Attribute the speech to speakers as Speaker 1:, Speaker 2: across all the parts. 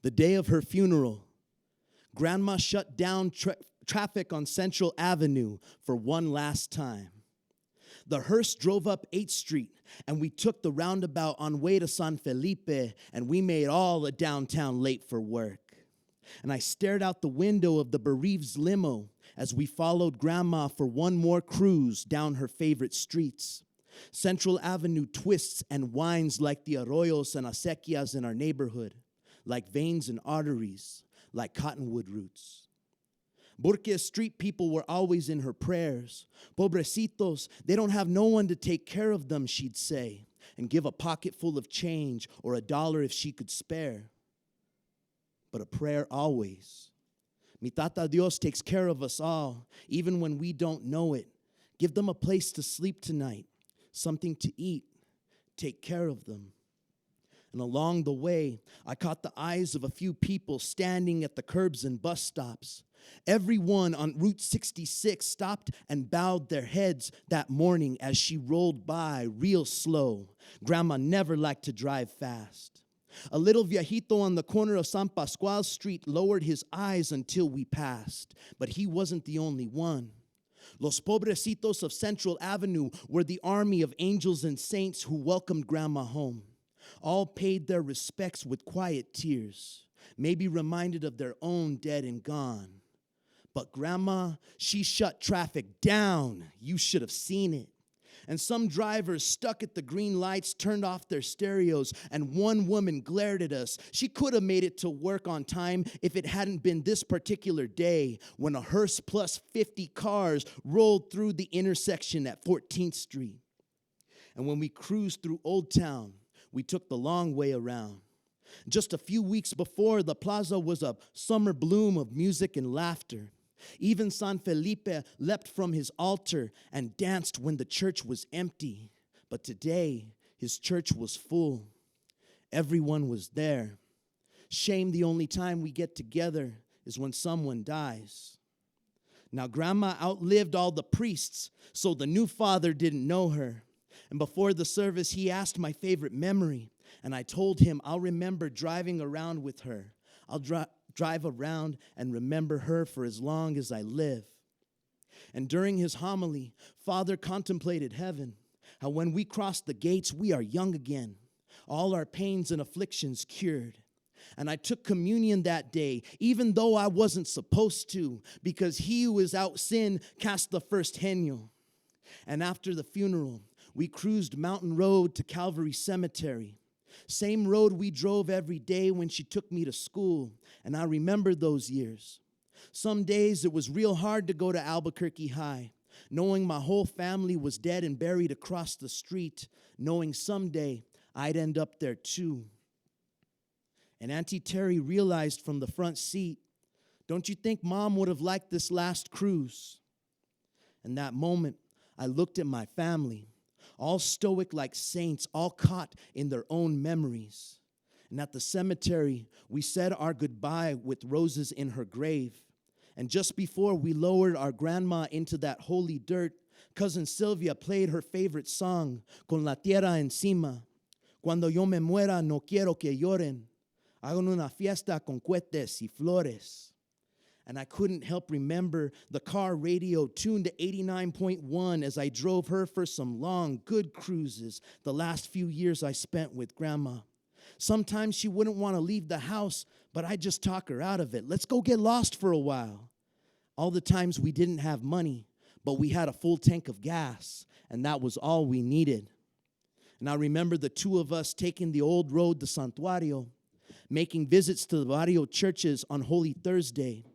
Speaker 1: The day of her funeral, Grandma shut down traffic on Central Avenue for one last time. The hearse drove up 8th Street, and we took the roundabout on way to San Felipe, and we made all of downtown late for work. And I stared out the window of the bereaved's limo as we followed Grandma for one more cruise down her favorite streets. Central Avenue twists and winds like the arroyos and acequias in our neighborhood, like veins and arteries, like cottonwood roots. Burque's street people were always in her prayers. Pobrecitos, they don't have no one to take care of them, she'd say, and give a pocket full of change or $1 if she could spare. But a prayer always. Mi Tata Dios takes care of us all, even when we don't know it. Give them a place to sleep tonight, something to eat. Take care of them. And along the way, I caught the eyes of a few people standing at the curbs and bus stops. Everyone on Route 66 stopped and bowed their heads that morning as she rolled by real slow. Grandma never liked to drive fast. A little viejito on the corner of San Pascual Street lowered his eyes until we passed, but he wasn't the only one. Los Pobrecitos of Central Avenue were the army of angels and saints who welcomed Grandma home. All paid their respects with quiet tears, maybe reminded of their own dead and gone. But Grandma, she shut traffic down. You should have seen it. And some drivers stuck at the green lights turned off their stereos, and one woman glared at us. She could have made it to work on time if it hadn't been this particular day when a hearse plus 50 cars rolled through the intersection at 14th Street. And when we cruised through Old Town, we took the long way around. Just a few weeks before, the plaza was a summer bloom of music and laughter. Even San Felipe leapt from his altar and danced when the church was empty. But today, his church was full. Everyone was there. Shame the only time we get together is when someone dies. Now, Grandma outlived all the priests, so the new father didn't know her. And before the service, he asked my favorite memory, and I told him I'll remember driving around with her. I'll drive around and remember her for as long as I live. And during his homily, Father contemplated heaven, how when we cross the gates, we are young again, all our pains and afflictions cured. And I took communion that day, even though I wasn't supposed to, because he who is out sin cast the first henyo. And after the funeral, we cruised Mountain Road to Calvary Cemetery. Same road we drove every day when she took me to school, and I remember those years. Some days it was real hard to go to Albuquerque High, knowing my whole family was dead and buried across the street, knowing someday I'd end up there too. And Auntie Terry realized from the front seat, don't you think Mom would have liked this last cruise? And that moment, I looked at my family, all stoic like saints, all caught in their own memories. And at the cemetery, we said our goodbye with roses in her grave. And just before we lowered our grandma into that holy dirt, Cousin Sylvia played her favorite song, Con la tierra encima. Cuando yo me muera, no quiero que lloren. Hagan una fiesta con cohetes y flores. And I couldn't help remember the car radio tuned to 89.1 as I drove her for some long, good cruises the last few years I spent with Grandma. Sometimes she wouldn't want to leave the house, but I'd just talk her out of it. Let's go get lost for a while. All the times we didn't have money, but we had a full tank of gas, and that was all we needed. And I remember the two of us taking the old road to Santuario, making visits to the barrio churches on Holy Thursday,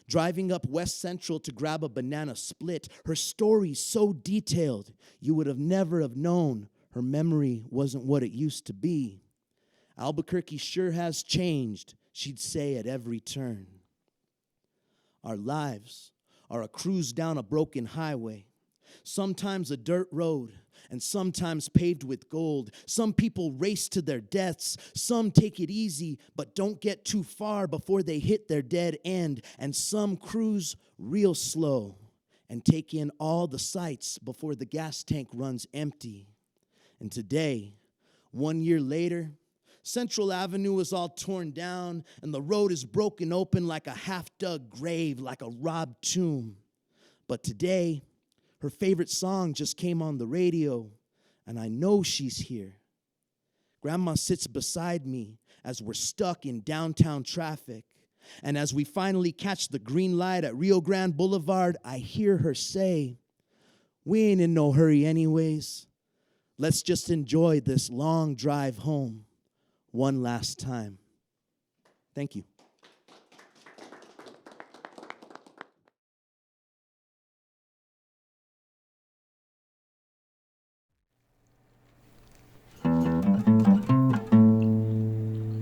Speaker 1: driving up West Central to grab a banana split. Her story so detailed, you would have never have known her memory wasn't what it used to be. Albuquerque sure has changed, she'd say at every turn. Our lives are a cruise down a broken highway, sometimes a dirt road, and sometimes paved with gold. Some people race to their deaths. Some take it easy, but don't get too far before they hit their dead end. And some cruise real slow and take in all the sights before the gas tank runs empty. And today, 1 year later, Central Avenue is all torn down, and the road is broken open like a half-dug grave, like a robbed tomb. But today, her favorite song just came on the radio, and I know she's here. Grandma sits beside me as we're stuck in downtown traffic. And as we finally catch the green light at Rio Grande Boulevard, I hear her say, "We ain't in no hurry anyways. Let's just enjoy this long drive home one last time." Thank you.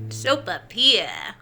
Speaker 2: Sopapilla.